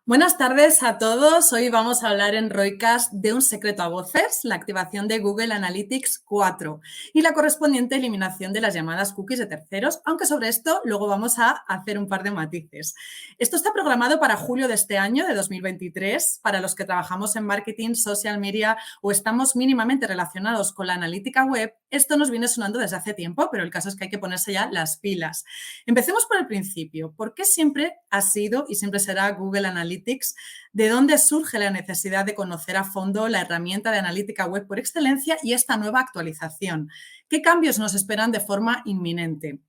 Buenas tardes a todos. Hoy vamos a hablar en Roycast de un secreto a voces, la activación de Google Analytics 4 y la correspondiente eliminación de las llamadas cookies de terceros, aunque sobre esto luego vamos a hacer un par de matices. Esto está programado para julio de este año, de 2023, para los que trabajamos en marketing, social media o estamos mínimamente relacionados con la analítica web. Esto nos viene sonando desde hace tiempo, pero el caso es que hay que ponerse ya las pilas. Empecemos por el principio. ¿Por qué siempre ha sido y siempre será Google Analytics? ¿De dónde surge la necesidad de conocer a fondo la herramienta de analítica web por excelencia y esta nueva actualización? ¿Qué cambios nos esperan de forma inminente?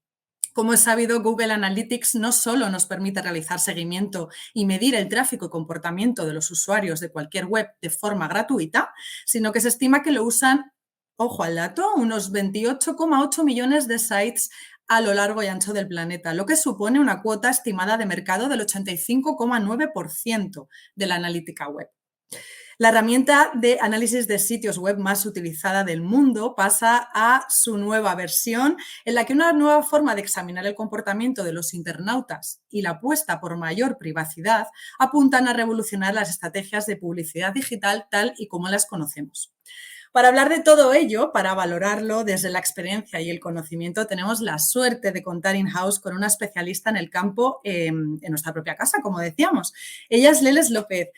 Como es sabido, Google Analytics no solo nos permite realizar seguimiento y medir el tráfico y comportamiento de los usuarios de cualquier web de forma gratuita, sino que se estima que lo usan, ojo al dato, unos 28,8 millones de sites a lo largo y ancho del planeta, lo que supone una cuota estimada de mercado del 85,9% de la analítica web. La herramienta de análisis de sitios web más utilizada del mundo pasa a su nueva versión, en la que una nueva forma de examinar el comportamiento de los internautas y la apuesta por mayor privacidad apuntan a revolucionar las estrategias de publicidad digital tal y como las conocemos. Para hablar de todo ello, para valorarlo desde la experiencia y el conocimiento, tenemos la suerte de contar in-house con una especialista en el campo en nuestra propia casa, como decíamos. Ella es Leles López,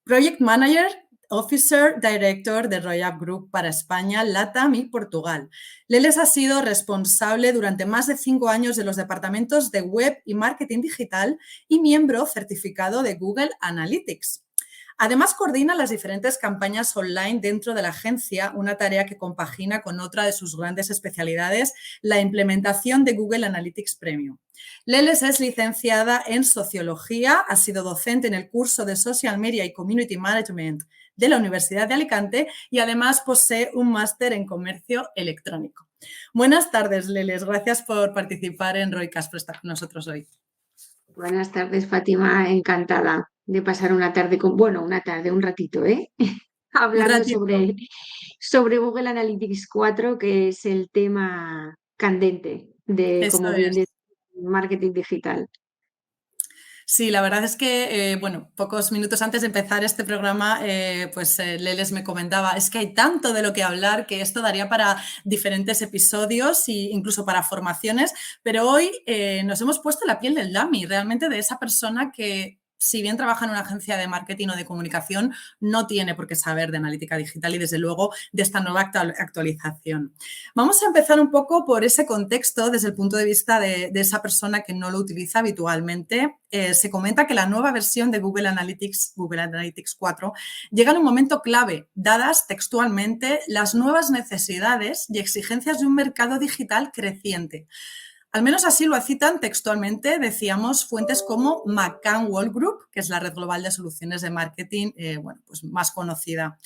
Project Manager, Officer Director de Royal Group para España, LATAM y Portugal. Leles ha sido responsable durante más de 5 años de los departamentos de Web y Marketing Digital y miembro certificado de Google Analytics. Además, coordina las diferentes campañas online dentro de la agencia, una tarea que compagina con otra de sus grandes especialidades, la implementación de Google Analytics Premium. Leles es licenciada en Sociología, ha sido docente en el curso de Social Media y Community Management de la Universidad de Alicante y además posee un máster en Comercio Electrónico. Buenas tardes, Leles. Gracias por participar en Roycast, por estar con nosotros hoy. Buenas tardes, Fátima. Encantada de pasar una tarde un ratito, Un hablando ratito. sobre Google Analytics 4, que es el tema candente de, Eso como bien es. de marketing digital. Sí, la verdad es que, pocos minutos antes de empezar este programa, Leles me comentaba, es que hay tanto de lo que hablar que esto daría para diferentes episodios e incluso para formaciones, pero hoy nos hemos puesto la piel del dummy, realmente de esa persona que, si bien trabaja en una agencia de marketing o de comunicación, no tiene por qué saber de analítica digital y, desde luego, de esta nueva actualización. Vamos a empezar un poco por ese contexto desde el punto de vista de esa persona que no lo utiliza habitualmente. Se comenta que la nueva versión de Google Analytics 4, llega en un momento clave, dadas textualmente las nuevas necesidades y exigencias de un mercado digital creciente. Al menos así lo citan textualmente, decíamos, fuentes como McCann World Group, que es la red global de soluciones de marketing más conocida.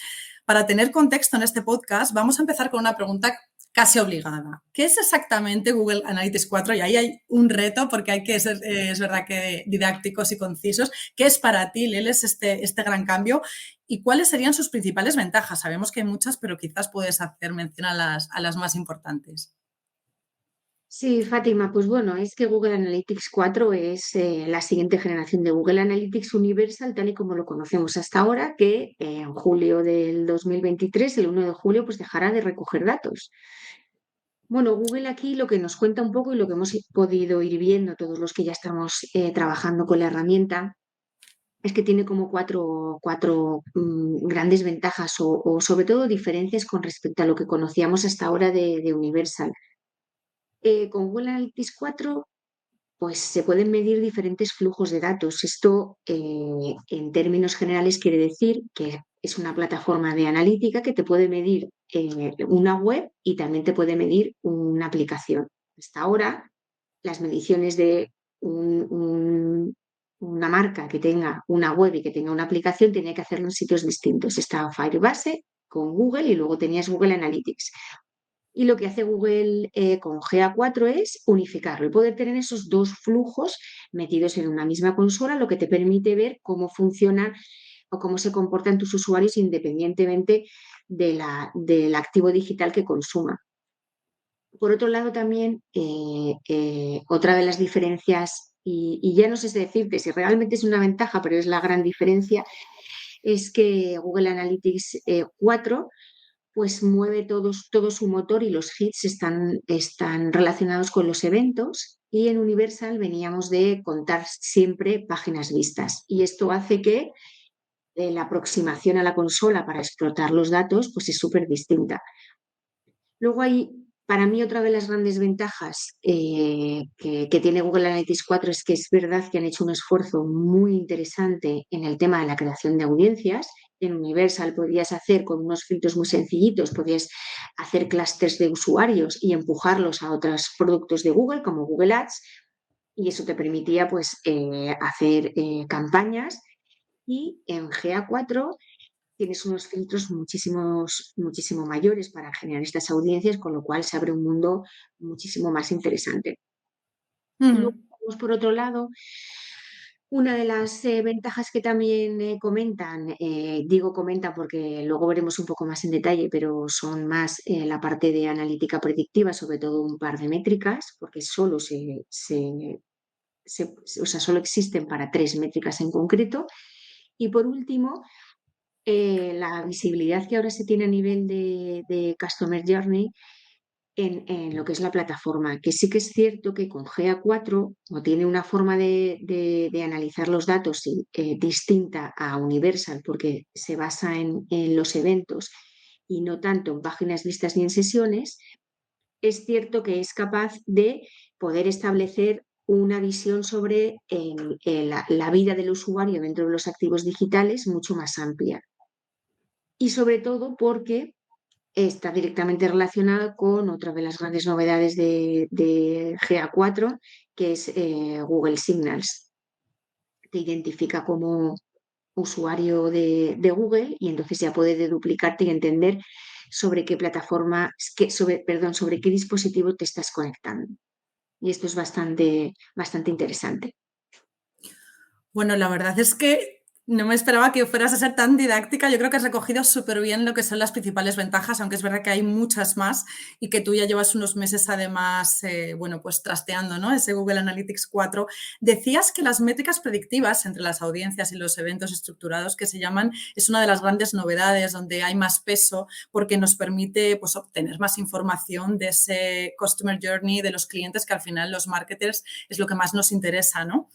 Para tener contexto en este podcast, vamos a empezar con una pregunta casi obligada. ¿Qué es exactamente Google Analytics 4? Y ahí hay un reto porque hay que ser, es verdad que didácticos y concisos. ¿Qué es para ti, Leles, este gran cambio? ¿Y cuáles serían sus principales ventajas? Sabemos que hay muchas, pero quizás puedes hacer mención a las más importantes. Sí, Fátima, pues bueno, es que Google Analytics 4 es la siguiente generación de Google Analytics Universal, tal y como lo conocemos hasta ahora, que en julio del 2023, el 1 de julio, pues dejará de recoger datos. Bueno, Google aquí lo que nos cuenta un poco y lo que hemos podido ir viendo todos los que ya estamos trabajando con la herramienta es que tiene como cuatro grandes ventajas o sobre todo diferencias con respecto a lo que conocíamos hasta ahora de Universal. Con Google Analytics 4 pues se pueden medir diferentes flujos de datos. Esto, en términos generales, quiere decir que es una plataforma de analítica que te puede medir una web y también te puede medir una aplicación. Hasta ahora, las mediciones de una marca que tenga una web y que tenga una aplicación tenía que hacerlo en sitios distintos. Estaba Firebase con Google y luego tenías Google Analytics. Y lo que hace Google con GA4 es unificarlo y poder tener esos dos flujos metidos en una misma consola, lo que te permite ver cómo funciona o cómo se comportan tus usuarios independientemente del activo digital que consuma. Por otro lado, también otra de las diferencias y ya no sé si decirte si realmente es una ventaja, pero es la gran diferencia, es que Google Analytics 4 pues mueve todo su motor y los hits están relacionados con los eventos y en Universal veníamos de contar siempre páginas vistas y esto hace que la aproximación a la consola para explotar los datos pues es súper distinta. Luego hay, para mí, otra de las grandes ventajas que tiene Google Analytics 4 es que es verdad que han hecho un esfuerzo muy interesante en el tema de la creación de audiencias. En Universal podías hacer con unos filtros muy sencillitos, podías hacer clústeres de usuarios y empujarlos a otros productos de Google, como Google Ads, y eso te permitía pues, hacer campañas. Y en GA4 tienes unos filtros muchísimo mayores para generar estas audiencias, con lo cual se abre un mundo muchísimo más interesante. Y luego, Mm. por otro lado, una de las ventajas que también comentan, digo comentan porque luego veremos un poco más en detalle, pero son más la parte de analítica predictiva, sobre todo un par de métricas, porque o sea, solo existen para 3 métricas en concreto. Y por último, la visibilidad que ahora se tiene a nivel de Customer Journey en lo que es la plataforma, que sí que es cierto que con GA4 no tiene una forma de analizar los datos distinta a Universal, porque se basa en los eventos y no tanto en páginas vistas ni en sesiones, es cierto que es capaz de poder establecer una visión sobre la vida del usuario dentro de los activos digitales mucho más amplia y sobre todo porque está directamente relacionado con otra de las grandes novedades de GA4, que es Google Signals. Te identifica como usuario de Google y entonces ya puede deduplicarte y entender sobre qué plataforma, sobre qué dispositivo te estás conectando. Y esto es bastante interesante. Bueno, la verdad es que no me esperaba que fueras a ser tan didáctica. Yo creo que has recogido súper bien lo que son las principales ventajas, aunque es verdad que hay muchas más y que tú ya llevas unos meses además, bueno, pues trasteando, ¿no? Ese Google Analytics 4. Decías que las métricas predictivas entre las audiencias y los eventos estructurados que se llaman es una de las grandes novedades donde hay más peso porque nos permite pues, obtener más información de ese customer journey de los clientes que al final los marketers es lo que más nos interesa, ¿no?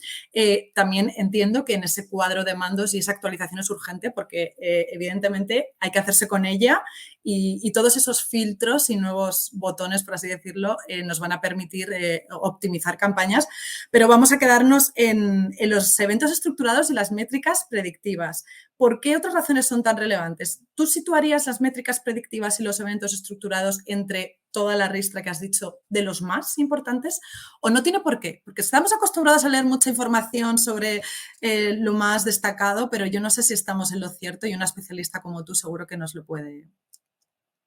También entiendo que en ese cuadro de mandos y esa actualización es urgente porque evidentemente hay que hacerse con ella y todos esos filtros y nuevos botones, por así decirlo, nos van a permitir optimizar campañas, pero vamos a quedarnos en los eventos estructurados y las métricas predictivas. ¿Por qué otras razones son tan relevantes? ¿Tú situarías las métricas predictivas y los eventos estructurados entre toda la ristra que has dicho de los más importantes? ¿O no tiene por qué? Porque estamos acostumbrados a leer mucha información sobre lo más destacado, pero yo no sé si estamos en lo cierto y una especialista como tú seguro que nos lo puede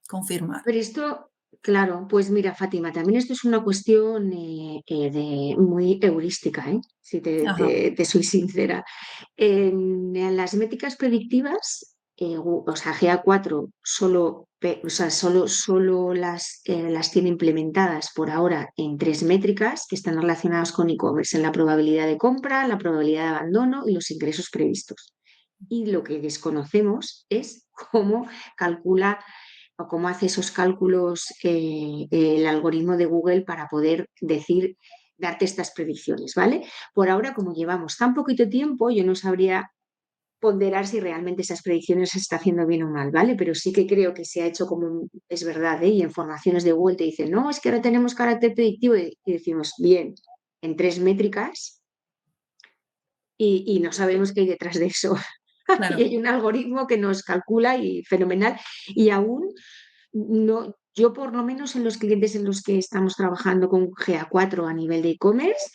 confirmar. Pero esto, claro, pues mira, Fátima, también esto es una cuestión muy heurística, ¿eh? Si Ajá. te soy sincera. En las métricas predictivas, o sea, GA4 solo las tiene implementadas por ahora en 3 métricas que están relacionadas con e-commerce, en la probabilidad de compra, la probabilidad de abandono y los ingresos previstos. Y lo que desconocemos es cómo calcula o cómo hace esos cálculos el algoritmo de Google para poder darte estas predicciones, ¿vale? Por ahora, como llevamos tan poquito tiempo, yo no sabría ponderar si realmente esas predicciones se está haciendo bien o mal, ¿vale? Pero sí que creo que se ha hecho es verdad, ¿eh? Y en formaciones de Google te dicen, no, es que ahora tenemos carácter predictivo y decimos, bien, en 3 métricas y no sabemos qué hay detrás de eso. Y Claro. hay un algoritmo que nos calcula y fenomenal. Y aún no, yo por lo menos en los clientes en los que estamos trabajando con GA4 a nivel de e-commerce,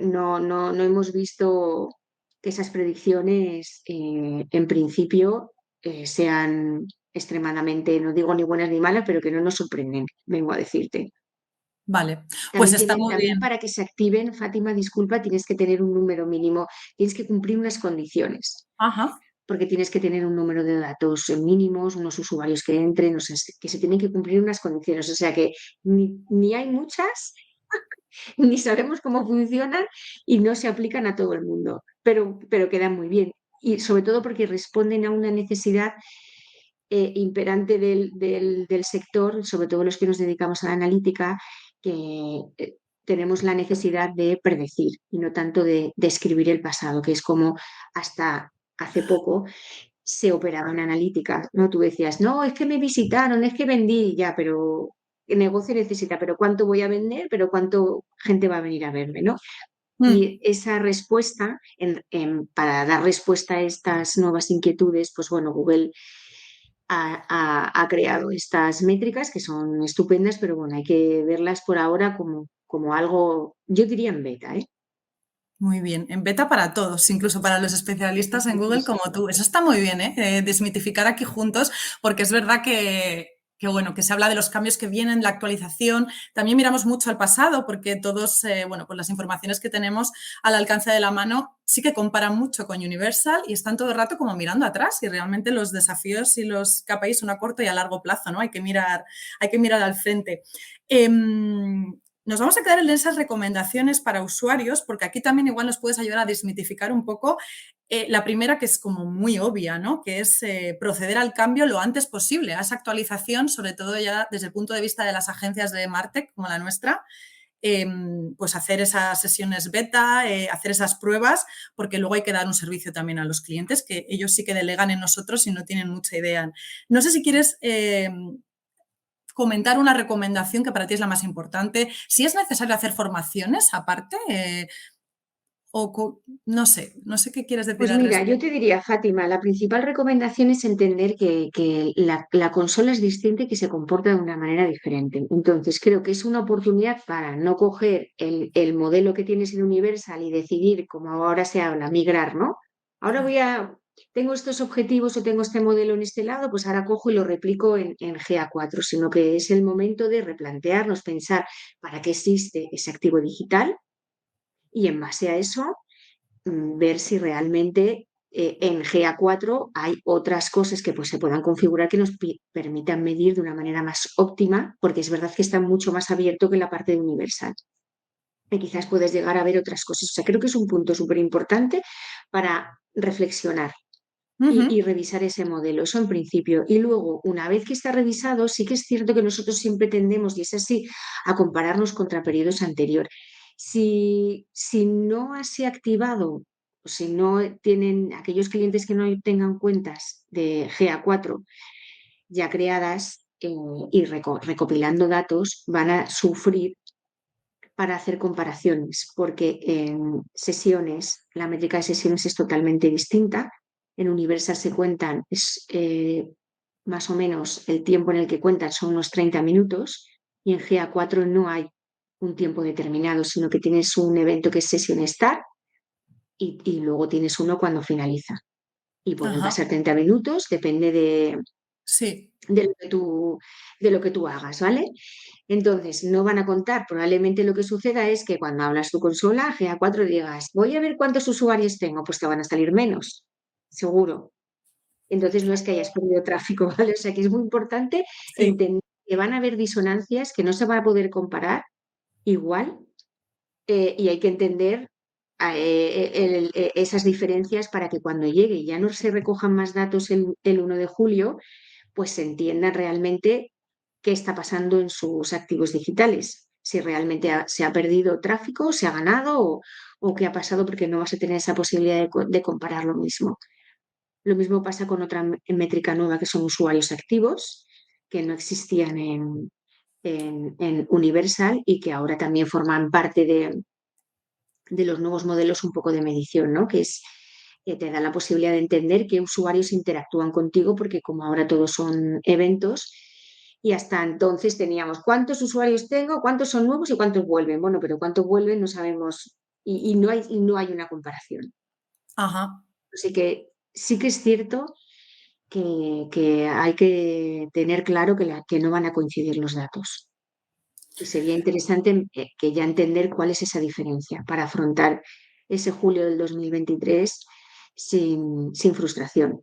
no hemos visto que esas predicciones en principio sean extremadamente, no digo ni buenas ni malas, pero que no nos sorprenden, vengo a decirte. Vale, pues está muy También bien. para que se activen, Fátima, disculpa, tienes que tener un número mínimo, tienes que cumplir unas condiciones Ajá. porque tienes que tener un número de datos mínimos, unos usuarios que entren, o sea, que se tienen que cumplir unas condiciones. O sea que ni hay muchas, ni sabemos cómo funcionan y no se aplican a todo el mundo, pero quedan muy bien. Y sobre todo porque responden a una necesidad imperante del sector, sobre todo los que nos dedicamos a la analítica, que tenemos la necesidad de predecir y no tanto de describir el pasado, que es como hasta hace poco se operaba en analítica, ¿no? Tú decías, no, es que me visitaron, es que vendí, ya, pero el negocio necesita, pero ¿cuánto voy a vender? Pero ¿cuánto gente va a venir a verme, ¿no? Mm. Y esa respuesta, para dar respuesta a estas nuevas inquietudes, pues bueno, Google ha creado estas métricas que son estupendas, pero bueno, hay que verlas por ahora como algo, yo diría en beta, ¿eh? Muy bien, en beta para todos, incluso para los especialistas en Google como tú. Eso está muy bien, ¿eh? Desmitificar aquí juntos, porque es verdad que, bueno, que se habla de los cambios que vienen, la actualización. También miramos mucho al pasado, porque todos, bueno, pues las informaciones que tenemos al alcance de la mano sí que comparan mucho con Universal y están todo el rato como mirando atrás y realmente los desafíos y los KPIs son a corto y a largo plazo, ¿no? Hay que mirar al frente. Nos vamos a quedar en esas recomendaciones para usuarios, porque aquí también igual nos puedes ayudar a desmitificar un poco la primera, que es como muy obvia, ¿no? Que es proceder al cambio lo antes posible, a esa actualización, sobre todo ya desde el punto de vista de las agencias de MarTech como la nuestra, pues hacer esas sesiones beta, hacer esas pruebas, porque luego hay que dar un servicio también a los clientes, que ellos sí que delegan en nosotros y no tienen mucha idea. No sé si quieres comentar una recomendación que para ti es la más importante, si es necesario hacer formaciones aparte, no sé qué quieres decir Pues al mira, respecto. yo te diría, Fátima, la principal recomendación es entender que la consola es distinta y que se comporta de una manera diferente. Entonces, creo que es una oportunidad para no coger el modelo que tienes en Universal y decidir, como ahora se habla, migrar, ¿no? Ahora tengo estos objetivos o tengo este modelo en este lado, pues ahora cojo y lo replico en GA4, sino que es el momento de replantearnos, pensar para qué existe ese activo digital y en base a eso ver si realmente en GA4 hay otras cosas que pues, se puedan configurar que nos permitan medir de una manera más óptima, porque es verdad que está mucho más abierto que la parte de Universal. Y quizás puedes llegar a ver otras cosas. O sea, creo que es un punto súper importante para reflexionar y revisar ese modelo, eso en principio. Y luego, una vez que está revisado, sí que es cierto que nosotros siempre tendemos, y es así, a compararnos contra periodos anteriores. Si no se ha activado, o si no tienen aquellos clientes que no tengan cuentas de GA4 ya creadas y recopilando datos, van a sufrir para hacer comparaciones, porque en sesiones, la métrica de sesiones es totalmente distinta. En Universal se cuentan, más o menos el tiempo en el que cuentan son unos 30 minutos y en GA4 no hay un tiempo determinado, sino que tienes un evento que es sesión start y luego tienes uno cuando finaliza. Y pueden Ajá, pasar 30 minutos, depende sí, de lo que tú hagas, ¿vale? Entonces, no van a contar, probablemente lo que suceda es que cuando hablas tu consola, GA4 digas, voy a ver cuántos usuarios tengo, pues te van a salir menos, seguro. Entonces, no es que hayas perdido tráfico, ¿vale? O sea, que es muy importante sí. entender que van a haber disonancias que no se van a poder comparar igual y hay que entender esas diferencias para que cuando llegue y ya no se recojan más datos el 1 de julio, pues se entienda realmente qué está pasando en sus activos digitales, si realmente se ha perdido tráfico, se ha ganado o qué ha pasado porque no vas a tener esa posibilidad de comparar lo mismo. Lo mismo pasa con otra métrica nueva que son usuarios activos, que no existían en Universal y que ahora también forman parte de los nuevos modelos un poco de medición, ¿no? Que es te da la posibilidad de entender qué usuarios interactúan contigo, porque como ahora todos son eventos, y hasta entonces teníamos cuántos usuarios tengo, cuántos son nuevos y cuántos vuelven. Bueno, pero cuántos vuelven no sabemos y no hay una comparación. Ajá. Así que sí que es cierto que hay que tener claro que no van a coincidir los datos. Y sería interesante que ya entender cuál es esa diferencia para afrontar ese julio del 2023 sin frustración.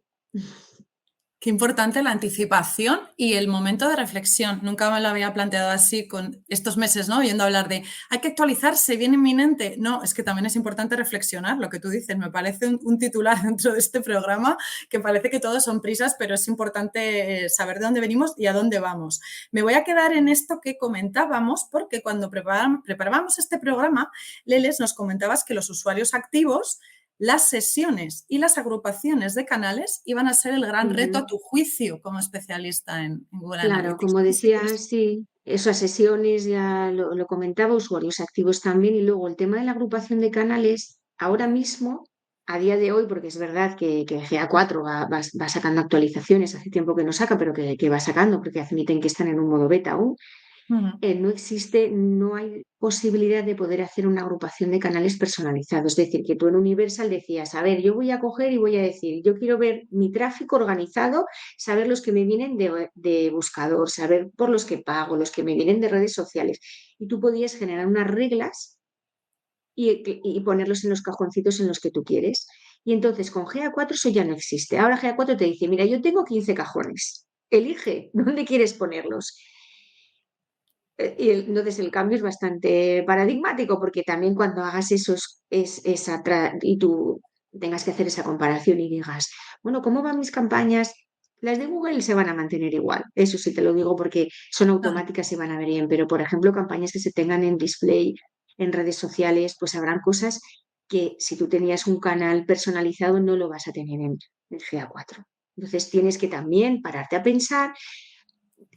Qué importante la anticipación y el momento de reflexión. Nunca me lo había planteado así con estos meses, ¿no? Oyendo hablar de hay que actualizarse, viene inminente. No, es que también es importante reflexionar, lo que tú dices. Me parece un titular dentro de este programa que parece que todos son prisas, pero es importante saber de dónde venimos y a dónde vamos. Me voy a quedar en esto que comentábamos porque cuando preparábamos este programa, Leles, nos comentabas que los usuarios activos, las sesiones y las agrupaciones de canales iban a ser el gran reto a tu juicio como especialista en Google Claro, Analytics. como decía, sí, esas sesiones ya lo comentaba, usuarios activos también, y luego el tema de la agrupación de canales, ahora mismo, a día de hoy, porque es verdad que GA4 va sacando actualizaciones, hace tiempo que no saca, pero que va sacando, porque admiten que están en un modo beta aún. No existe, no hay posibilidad de poder hacer una agrupación de canales personalizados. Es decir, que tú en Universal decías, a ver, yo voy a coger y voy a decir, yo quiero ver mi tráfico organizado, saber los que me vienen de buscador, saber por los que pago, los que me vienen de redes sociales. Y tú podías generar unas reglas y ponerlos en los cajoncitos en los que tú quieres. Y entonces con GA4 eso ya no existe. Ahora GA4 te dice, mira, yo tengo 15 cajones, elige dónde quieres ponerlos. Entonces el cambio es bastante paradigmático porque también cuando hagas eso y tú tengas que hacer esa comparación y digas, bueno, ¿cómo van mis campañas? Las de Google se van a mantener igual, eso sí te lo digo porque son automáticas y van a ver bien, pero por ejemplo, campañas que se tengan en display en redes sociales, pues habrán cosas que si tú tenías un canal personalizado no lo vas a tener en GA4. Entonces tienes que también pararte a pensar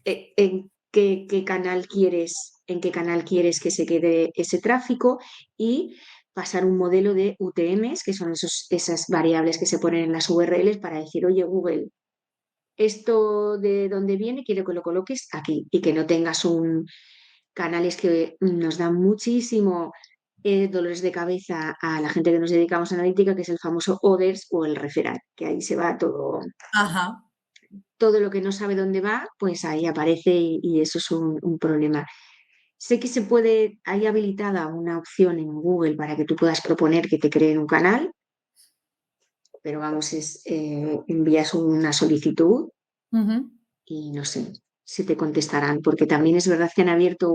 en qué canal quieres, en qué canal quieres que se quede ese tráfico y pasar un modelo de UTMs, que son esas variables que se ponen en las URLs para decir, oye, Google, esto de dónde viene quiero que lo coloques aquí y que no tengas canales que nos dan muchísimo dolores de cabeza a la gente que nos dedicamos a analítica, que es el famoso others o el referral, que ahí se va Ajá. todo lo que no sabe dónde va, pues ahí aparece y eso es un problema. Sé que se puede, hay habilitada una opción en Google para que tú puedas proponer que te creen un canal, pero vamos, envías una solicitud Ujú. y no sé si te contestarán, porque también es verdad que han abierto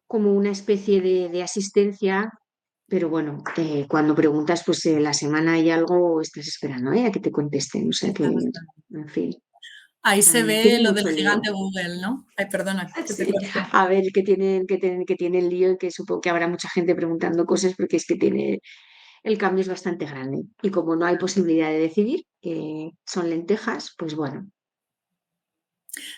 como una especie de asistencia, pero bueno, cuando preguntas, pues la semana y algo estás esperando, a que te contesten, o sea que, en fin, Ahí se ve tienen lo del mucho lío. gigante Google, ¿no? Ay, perdona, que te Sí, corté. a ver, que tienen lío y que supongo que habrá mucha gente preguntando cosas porque es que el cambio es bastante grande. Y como no hay posibilidad de decidir, que son lentejas, pues bueno.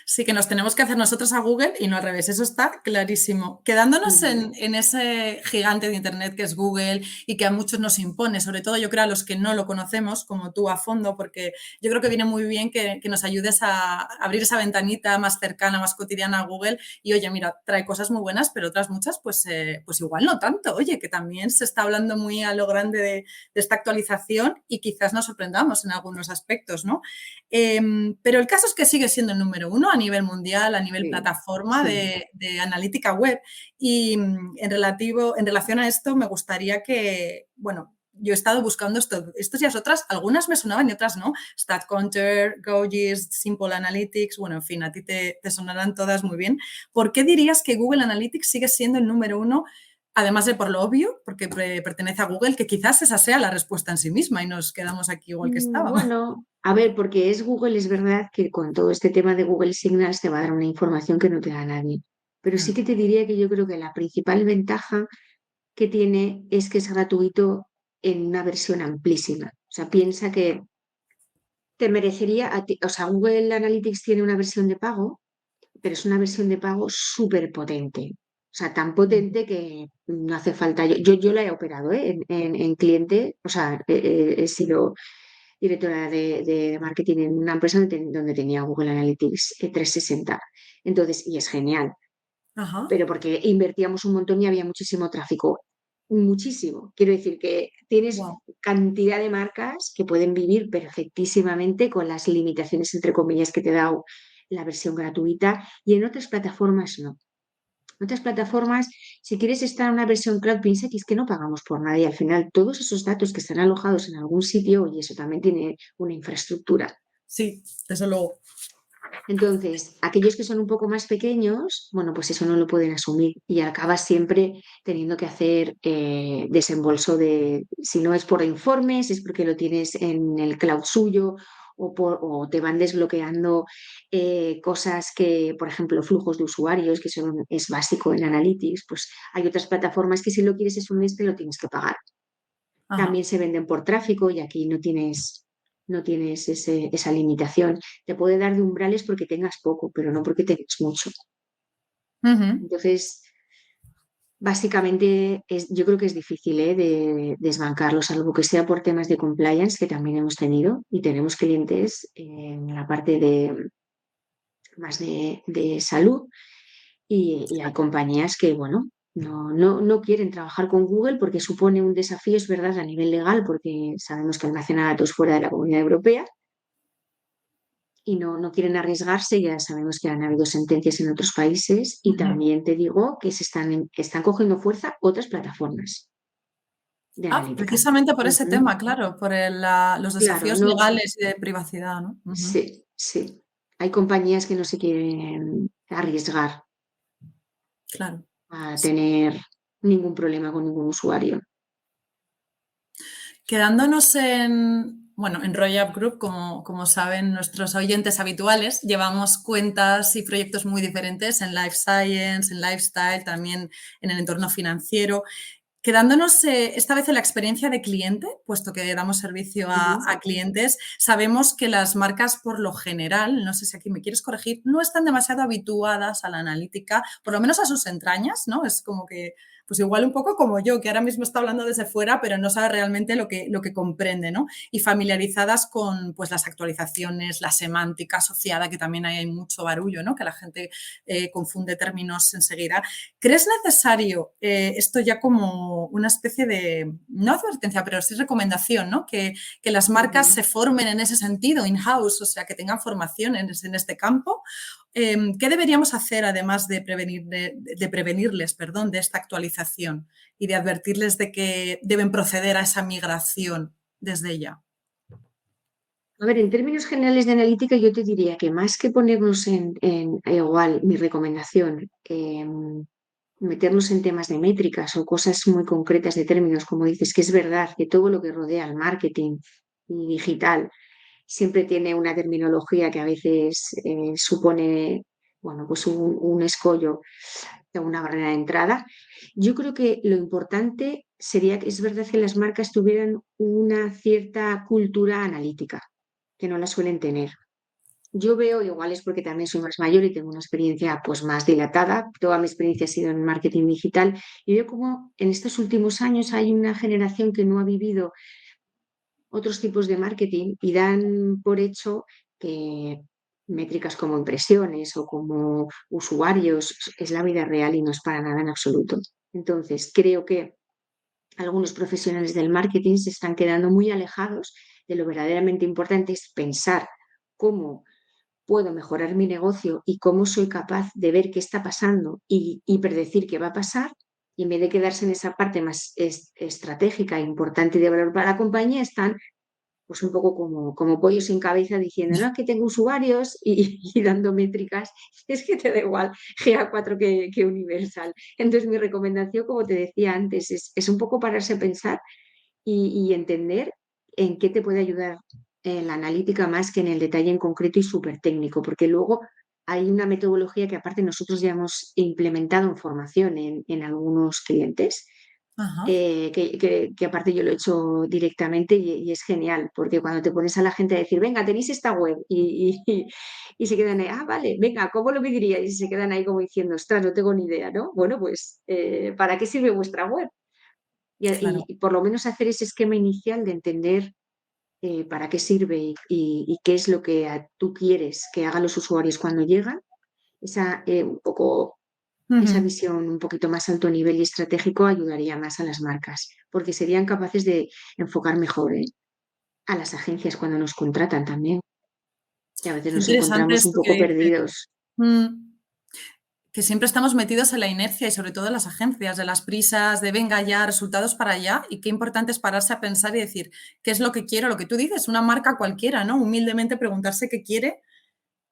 Sí, que nos tenemos que hacer nosotros a Google y no al revés, eso está clarísimo. Quedándonos Ujú. en ese gigante de Internet que es Google y que a muchos nos impone, sobre todo yo creo a los que no lo conocemos, como tú a fondo, porque yo creo que viene muy bien que nos ayudes a abrir esa ventanita más cercana, más cotidiana a Google y oye, mira, trae cosas muy buenas, pero otras muchas, pues igual no tanto. Oye, que también se está hablando muy a lo grande de esta actualización y quizás nos sorprendamos en algunos aspectos, ¿no? Pero el caso es que sigue siendo el número uno a nivel mundial, a nivel Sí, plataforma sí. de analítica web. Y en relación a esto, me gustaría que, bueno, yo he estado buscando estos y las otras, algunas me sonaban y otras no. StatCounter, GoGIS, Simple Analytics, bueno, en fin, a ti te sonarán todas muy bien. ¿Por qué dirías que Google Analytics sigue siendo el número uno? Además de por lo obvio, porque pertenece a Google, que quizás esa sea la respuesta en sí misma y nos quedamos aquí igual que estábamos. Bueno, a ver, porque es Google, es verdad que con todo este tema de Google Signals te va a dar una información que no te da nadie. Pero sí que te diría que yo creo que la principal ventaja que tiene es que es gratuito en una versión amplísima. O sea, piensa que te merecería a ti, o sea, Google Analytics tiene una versión de pago, pero es una versión de pago súper potente. O sea, tan potente que no hace falta. Yo la he operado, en cliente, o sea, he sido directora de marketing en una empresa donde tenía Google Analytics 360. Entonces, y es genial, Ajá. pero porque invertíamos un montón y había muchísimo tráfico. Muchísimo. Quiero decir que tienes Wow. cantidad de marcas que pueden vivir perfectísimamente con las limitaciones, entre comillas, que te da la versión gratuita y en otras plataformas no. En otras plataformas, si quieres estar en una versión cloud, piensa que es que no pagamos por nada y al final todos esos datos que están alojados en algún sitio, y eso también tiene una infraestructura. Sí, desde luego. Entonces, aquellos que son un poco más pequeños, bueno, pues eso no lo pueden asumir y acabas siempre teniendo que hacer desembolso de, si no es por informes, es porque lo tienes en el cloud suyo o te van desbloqueando cosas que, por ejemplo, flujos de usuarios, que es básico en Analytics, pues hay otras plataformas que si lo quieres asumir te lo tienes que pagar. Ajá. También se venden por tráfico y aquí no tienes esa limitación. Te puede dar de umbrales porque tengas poco, pero no porque tengas mucho. Ujú. Entonces, básicamente yo creo que es difícil de desbancarlo, salvo que sea por temas de compliance que también hemos tenido y tenemos clientes en la parte de más de salud y hay compañías que, bueno, no quieren trabajar con Google porque supone un desafío, es verdad, a nivel legal, porque sabemos que almacena datos fuera de la Comunidad Europea y no quieren arriesgarse. Ya sabemos que han habido sentencias en otros países y Ujú. también te digo que están cogiendo fuerza otras plataformas de Ah, analítica. precisamente por ese Ujú. tema, claro, por los Claro, desafíos no, legales y de privacidad, ¿no? Ujú. sí, sí. Hay compañías que no se quieren arriesgar Claro. a tener ningún problema con ningún usuario. Quedándonos bueno, en Royal Group, como saben nuestros oyentes habituales, llevamos cuentas y proyectos muy diferentes en Life Science, en Lifestyle, también en el entorno financiero. Quedándonos esta vez en la experiencia de cliente, puesto que damos servicio Ujú. a clientes, sabemos que las marcas por lo general, no sé si aquí me quieres corregir, no están demasiado habituadas a la analítica, por lo menos a sus entrañas, ¿no? Es como que, pues igual un poco como yo, que ahora mismo está hablando desde fuera, pero no sabe realmente lo que comprende, ¿no? Y familiarizadas con pues, las actualizaciones, la semántica asociada, que también hay mucho barullo, ¿no? Que la gente confunde términos enseguida. ¿Crees necesario esto ya como una especie de, no advertencia, pero sí recomendación, ¿no? Que las marcas Ujú. se formen en ese sentido, in-house, o sea, que tengan formación en este campo? ¿Qué deberíamos hacer además de prevenirles, perdón, de esta actualización y de advertirles de que deben proceder a esa migración desde ya? A ver, en términos generales de analítica, yo te diría que más que ponernos igual, mi recomendación, meternos en temas de métricas o cosas muy concretas de términos, como dices, que es verdad que todo lo que rodea al marketing y digital siempre tiene una terminología que a veces supone, bueno, pues un escollo, una barrera de entrada. Yo creo que lo importante sería que es verdad que las marcas tuvieran una cierta cultura analítica, que no la suelen tener. Yo veo, igual es porque también soy más mayor y tengo una experiencia pues más dilatada, toda mi experiencia ha sido en marketing digital y veo como en estos últimos años hay una generación que no ha vivido otros tipos de marketing y dan por hecho que métricas como impresiones o como usuarios es la vida real y no es para nada en absoluto. Entonces, creo que algunos profesionales del marketing se están quedando muy alejados de lo verdaderamente importante es pensar cómo puedo mejorar mi negocio y cómo soy capaz de ver qué está pasando y predecir qué va a pasar. Y en vez de quedarse en esa parte más estratégica e importante de valor para la compañía, están pues un poco como pollo sin cabeza diciendo, no, que tengo usuarios y dando métricas, es que te da igual GA4 que Universal. Entonces mi recomendación, como te decía antes, es un poco pararse a pensar y entender en qué te puede ayudar en la analítica más que en el detalle en concreto y súper técnico, porque luego hay una metodología que aparte nosotros ya hemos implementado en formación en algunos clientes Ajá. que aparte yo lo he hecho directamente y es genial, porque cuando te pones a la gente a decir, venga, tenéis esta web y se quedan ahí, ah, vale, venga, ¿cómo lo pediríais? Y se quedan ahí como diciendo, ostras, no tengo ni idea, ¿no? Bueno, pues, ¿para qué sirve vuestra web? Claro. Y por lo menos hacer ese esquema inicial de entender para qué sirve y qué es lo que tú quieres que hagan los usuarios cuando llegan, esa un poco esa Ujú. visión un poquito más alto nivel y estratégico ayudaría más a las marcas, porque serían capaces de enfocar mejor, a las agencias cuando nos contratan también, que a veces Qué nos interesante encontramos un esto que poco dices. perdidos. Mm. que siempre estamos metidos en la inercia y sobre todo en las agencias, de las prisas, de venga ya, resultados para allá, y qué importante es pararse a pensar y decir, ¿qué es lo que quiero? Lo que tú dices, una marca cualquiera, ¿no? Humildemente preguntarse qué quiere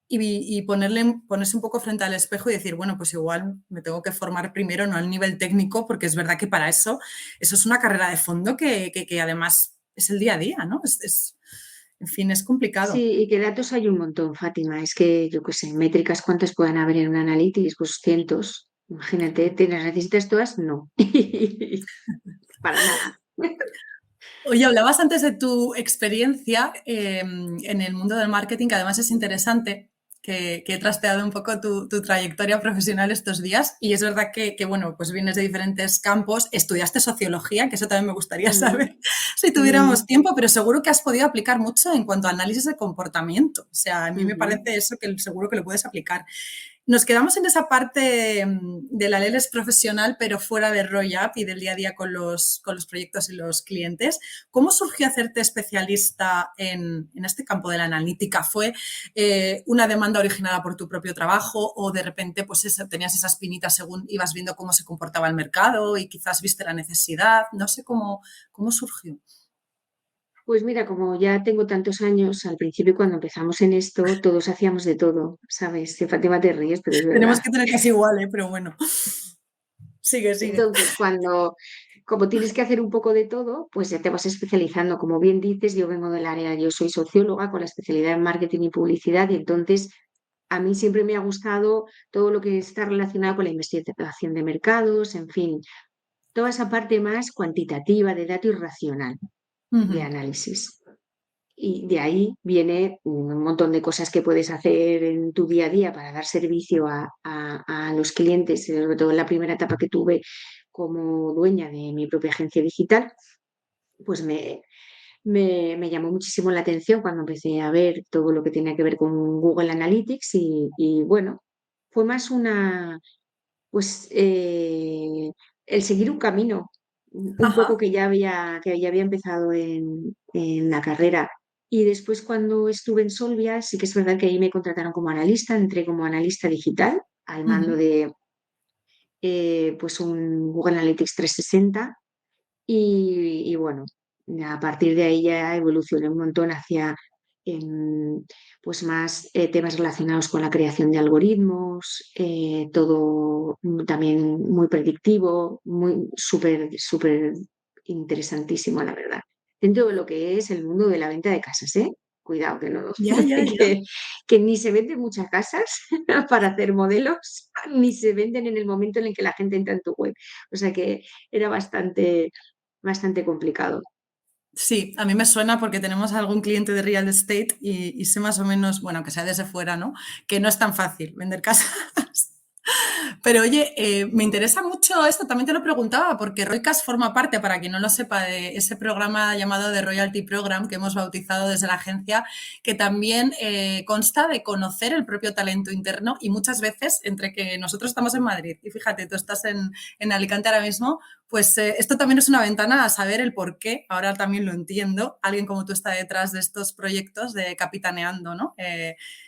y ponerse un poco frente al espejo y decir, bueno, pues igual me tengo que formar primero, no al nivel técnico, porque es verdad que para eso es una carrera de fondo que además es el día a día, ¿no? En fin, es complicado. Sí, y que datos hay un montón, Fátima. Es que, yo qué sé, métricas, ¿cuántas pueden haber en un Analytics? Pues cientos. Imagínate, ¿te las necesitas todas? No. Para nada. Oye, hablabas antes de tu experiencia en el mundo del marketing, que además es interesante, que he trasteado un poco tu trayectoria profesional estos días y es verdad bueno, pues vienes de diferentes campos, estudiaste sociología, que eso también me gustaría Mm, saber si tuviéramos mm, tiempo, pero seguro que has podido aplicar mucho en cuanto a análisis de comportamiento. O sea, a mí me ujú. parece eso que seguro que lo puedes aplicar. Nos quedamos en esa parte de la LELES profesional, pero fuera de RoyUp y del día a día con los proyectos y los clientes. ¿Cómo surgió hacerte especialista en este campo de la analítica? ¿Fue una demanda originada por tu propio trabajo o de repente pues tenías esa espinita según ibas viendo cómo se comportaba el mercado y quizás viste la necesidad? No sé cómo surgió. Pues mira, como ya tengo tantos años, al principio cuando empezamos en esto, todos hacíamos de todo, ¿sabes? Que Fátima te ríes, pero es Tenemos verdad. que tener casi igual, pero bueno. Sigue, sigue. Entonces, como tienes que hacer un poco de todo, pues ya te vas especializando. Como bien dices, yo vengo del área, yo soy socióloga con la especialidad en marketing y publicidad, y entonces a mí siempre me ha gustado todo lo que está relacionado con la investigación de mercados, en fin, toda esa parte más cuantitativa de dato y racional de Ujú. análisis. Y de ahí viene un montón de cosas que puedes hacer en tu día a día para dar servicio a los clientes, sobre todo en la primera etapa que tuve como dueña de mi propia agencia digital, pues me llamó muchísimo la atención cuando empecé a ver todo lo que tenía que ver con Google Analytics y bueno, fue más pues el seguir un camino, un poco Ajá. que ya había empezado en la carrera. Y después cuando estuve en Solvia, sí que es verdad que ahí me contrataron como analista, entré como analista digital al mando Ujú. de pues un Google Analytics 360 y bueno, a partir de ahí ya evolucioné un montón hacia pues más temas relacionados con la creación de algoritmos, todo también muy predictivo, muy súper, súper interesantísimo, la verdad. Dentro de lo que es el mundo de la venta de casas, ¿eh? Cuidado, que no, Ya, ya, ya. que, que ni se venden muchas casas para hacer modelos, ni se venden en el momento en el que la gente entra en tu web. O sea que era bastante complicado. Sí, a mí me suena porque tenemos algún cliente de real estate y sé más o menos, bueno, que sea desde fuera, ¿no? Que no es tan fácil vender casas. Pero oye, me interesa mucho esto, también te lo preguntaba, porque Roycast forma parte, para quien no lo sepa, de ese programa llamado The Royalty Program que hemos bautizado desde la agencia, que también consta de conocer el propio talento interno y muchas veces, entre que nosotros estamos en Madrid y fíjate, tú estás en Alicante ahora mismo, pues esto también es una ventana a saber el por qué, ahora también lo entiendo, alguien como tú está detrás de estos proyectos de capitaneando, ¿no?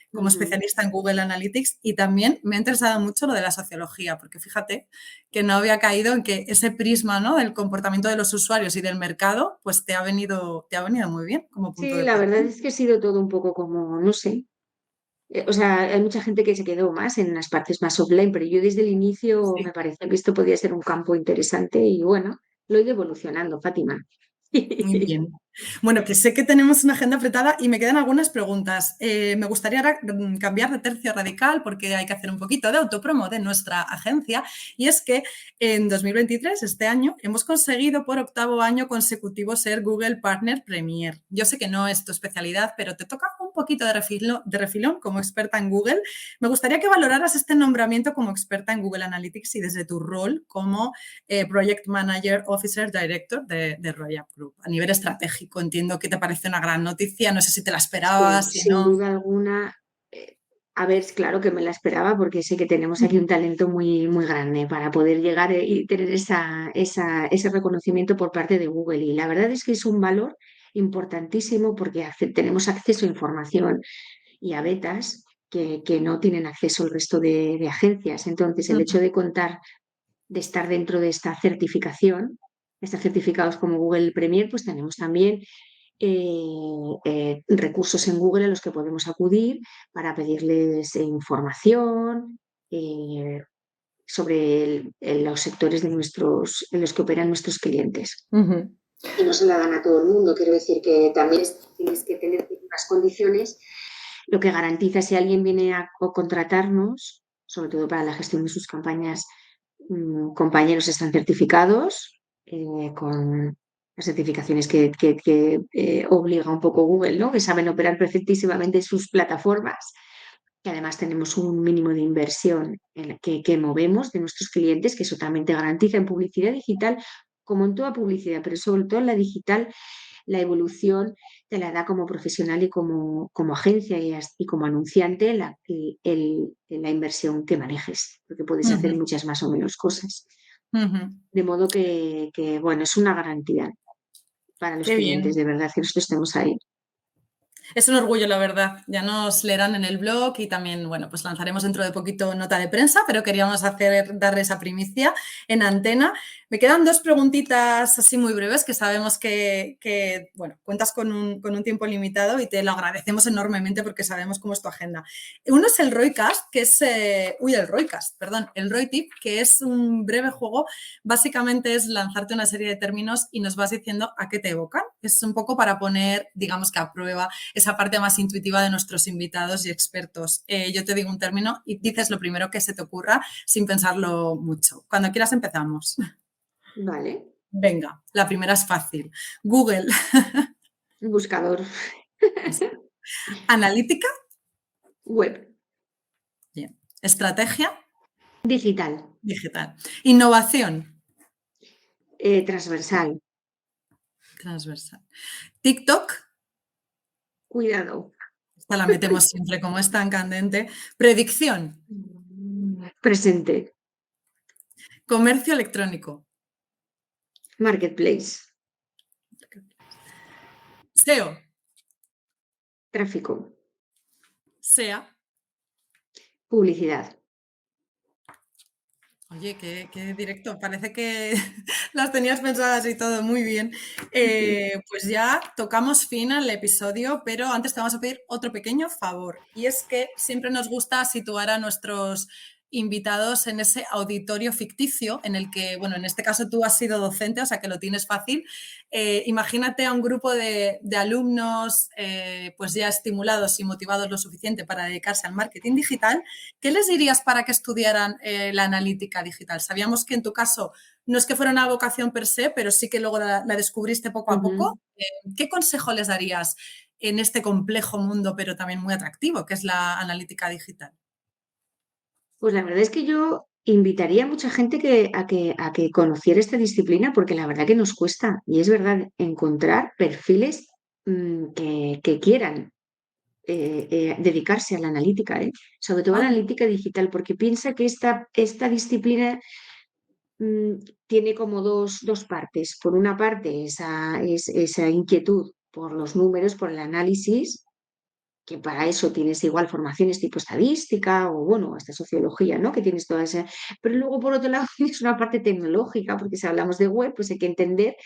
Como Ujú. especialista en Google Analytics y también me ha interesado mucho lo de la sociología, porque fíjate que no había caído en que ese prisma, ¿no? Del comportamiento de los usuarios y del mercado, pues te ha venido muy bien como punto Sí, de la verdad partida. es que ha sido todo un poco como, no sé. O sea, hay mucha gente que se quedó más en las partes más offline, pero yo desde el inicio Sí. me parecía que esto podía ser un campo interesante y bueno, lo he ido evolucionando, Fátima. Muy bien. Bueno, que sé que tenemos una agenda apretada y me quedan algunas preguntas. Me gustaría ahora cambiar de tercio radical porque hay que hacer un poquito de autopromo de nuestra agencia y es que en 2023, este año, hemos conseguido por octavo año consecutivo ser Google Partner Premier. Yo sé que no es tu especialidad, pero te toca un poquito de refilón como experta en Google. Me gustaría que valoraras este nombramiento como experta en Google Analytics y desde tu rol como Project Manager Officer Director de Royal Group. A nivel estratégico, entiendo que te parece una gran noticia. No sé si te la Sí, esperabas, si sin no. duda alguna. A ver, claro que me la esperaba porque sé que tenemos aquí un talento muy, muy grande para poder llegar y tener ese reconocimiento por parte de Google. Y la verdad es que es un valor importantísimo porque tenemos acceso a información y a betas que no tienen acceso al resto de agencias. Entonces, el hecho Ujú, de contar, de estar dentro de esta certificación, estar certificados como Google Premier, pues tenemos también recursos en Google a los que podemos acudir para pedirles información eh, sobre los sectores en los que operan nuestros clientes. ujú, Y no se la dan a todo el mundo, quiero decir que también tienes que tener unas condiciones, lo que garantiza si alguien viene a contratarnos, sobre todo para la gestión de sus campañas, compañeros están certificados con las certificaciones que obliga un poco Google, ¿no? Que saben operar perfectísimamente sus plataformas, que además tenemos un mínimo de inversión que movemos de nuestros clientes, que eso también te garantiza en publicidad digital, como en toda publicidad, pero sobre todo en la digital, la evolución te la da como profesional y como agencia y como anunciante la inversión que manejes, porque puedes hacer ujú, muchas más o menos cosas. ujú. De modo bueno, es una garantía para los Qué clientes, bien. de verdad, que nosotros estemos ahí. Es un orgullo, la verdad. Ya nos leerán en el blog y también, bueno, pues lanzaremos dentro de poquito nota de prensa, pero queríamos darle esa primicia en antena. Me quedan dos preguntitas así muy breves que sabemos bueno, cuentas con un tiempo limitado y te lo agradecemos enormemente porque sabemos cómo es tu agenda. Uno es el Roycast, que es, el Roycast, perdón, el Roytip, que es un breve juego. Básicamente es lanzarte una serie de términos y nos vas diciendo a qué te evocan. Es un poco para poner, digamos que a prueba esa parte más intuitiva de nuestros invitados y expertos. Yo te digo un término y dices lo primero que se te ocurra sin pensarlo mucho. Cuando quieras empezamos. Vale, Venga, la primera es fácil. Google. buscador Analítica. web, Bien. Estrategia digital, digital. Innovación transversal, transversal. TikTok. cuidado, Esta la metemos siempre como es tan candente. Predicción. presente, Comercio electrónico. marketplace, SEO. tráfico, SEA. publicidad. Oye, qué directo. Parece que las tenías pensadas y todo muy bien. Pues ya tocamos fin al episodio, pero antes te vamos a pedir otro pequeño favor. Y es que siempre nos gusta situar a nuestros invitados en ese auditorio ficticio en el que, bueno, en este caso tú has sido docente, o sea que lo tienes fácil. Imagínate a un grupo de alumnos pues ya estimulados y motivados lo suficiente para dedicarse al marketing digital. ¿Qué les dirías para que estudiaran la analítica digital? Sabíamos que en tu caso no es que fuera una vocación per se, pero sí que luego la descubriste poco a Ujú. poco. ¿Qué consejo les darías en este complejo mundo, pero también muy atractivo, que es la analítica digital? Pues la verdad es que yo invitaría a mucha gente a que conociera esta disciplina porque la verdad que nos cuesta y es verdad encontrar perfiles que quieran dedicarse a la analítica, sobre todo a la Ah, analítica digital, porque piensa que esta disciplina mm, tiene como dos partes. Por una parte, esa inquietud por los números, por el análisis, que para eso tienes igual formaciones tipo estadística o, bueno, hasta sociología, ¿no? Que tienes toda esa. Pero luego, por otro lado, tienes una parte tecnológica, porque si hablamos de web, pues hay que entender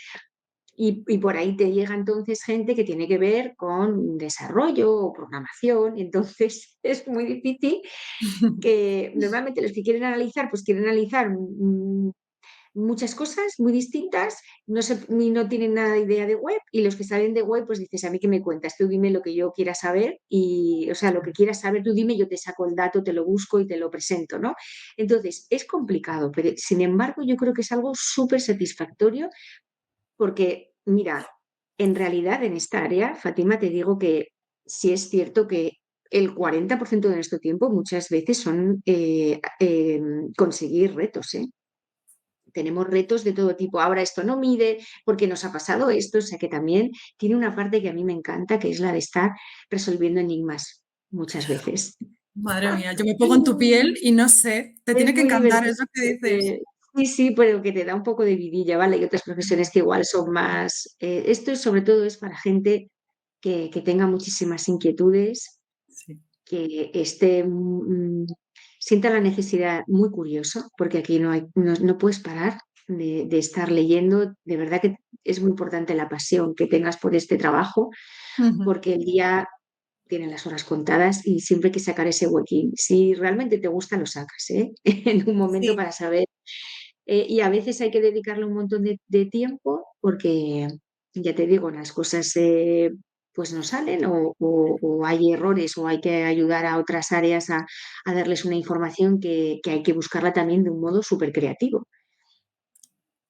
y por ahí te llega entonces gente que tiene que ver con desarrollo o programación, y entonces es muy difícil que normalmente los que quieren analizar, pues quieren analizar muchas cosas muy distintas, ni no tienen nada de idea de web, y los que salen de web, pues dices, a mí qué me cuentas, tú dime lo que yo quiera saber, y, o sea, lo que quieras saber, tú dime, yo te saco el dato, te lo busco y te lo presento, ¿no? Entonces, es complicado, pero sin embargo, yo creo que es algo súper satisfactorio porque, mira, en realidad en esta área, Fátima, te digo que sí es cierto que el 40% de nuestro tiempo muchas veces son conseguir retos, ¿eh? Tenemos retos de todo tipo. Ahora esto no mide porque nos ha pasado esto, o sea que también tiene una parte que a mí me encanta, que es la de estar resolviendo enigmas muchas veces. madre mía, yo me pongo en tu piel y no sé, te Es tiene que muy encantar divertido eso que dices. porque sí, sí, pero que te da un poco de vidilla, ¿vale? Y otras profesiones que igual son más. Esto sobre todo es para gente que tenga muchísimas inquietudes, Sí. que esté, sienta la necesidad muy curioso, porque aquí no puedes parar de estar leyendo. De verdad que es muy importante la pasión que tengas por este trabajo, Ujú. porque el día tiene las horas contadas y siempre hay que sacar ese huequín. Si realmente te gusta, lo sacas, ¿eh? En un momento Sí. para saber. Y a veces hay que dedicarle un montón de tiempo porque, ya te digo, las cosas pues no salen o hay errores o hay que ayudar a otras áreas a darles una información que hay que buscarla también de un modo súper creativo.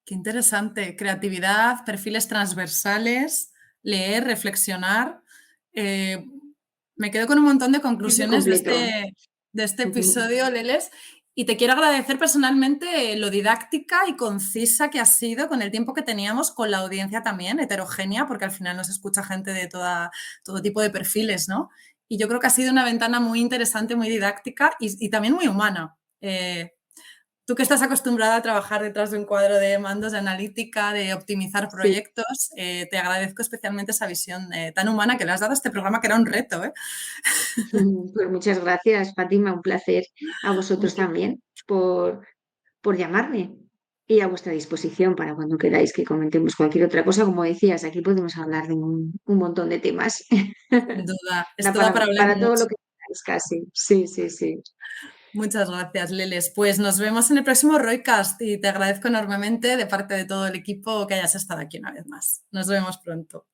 Qué interesante. Creatividad, perfiles transversales, leer, reflexionar. Eh, Me quedo con un montón de Es muy conclusiones completo. de este episodio, Leles, y te quiero agradecer personalmente lo didáctica y concisa que has sido con el tiempo que teníamos, con la audiencia también, heterogénea, porque al final nos escucha gente de todo tipo de perfiles, ¿no? Y yo creo que ha sido una ventana muy interesante, muy didáctica y también muy humana. Tú que estás acostumbrada a trabajar detrás de un cuadro de mandos de analítica, de optimizar Sí. proyectos, te agradezco especialmente esa visión tan humana que le has dado a este programa, que era un reto. ¿Eh? Pues muchas gracias, Fátima. Un placer a vosotros también por llamarme y a vuestra disposición para cuando queráis que comentemos cualquier otra cosa. Como decías, aquí podemos hablar de un montón de temas. Sin duda, Da esto da para hablar para todo lo mucho. que queráis, casi. Sí, sí, sí. Muchas gracias, Leles. Pues nos vemos en el próximo Roycast y te agradezco enormemente de parte de todo el equipo que hayas estado aquí una vez más. Nos vemos pronto.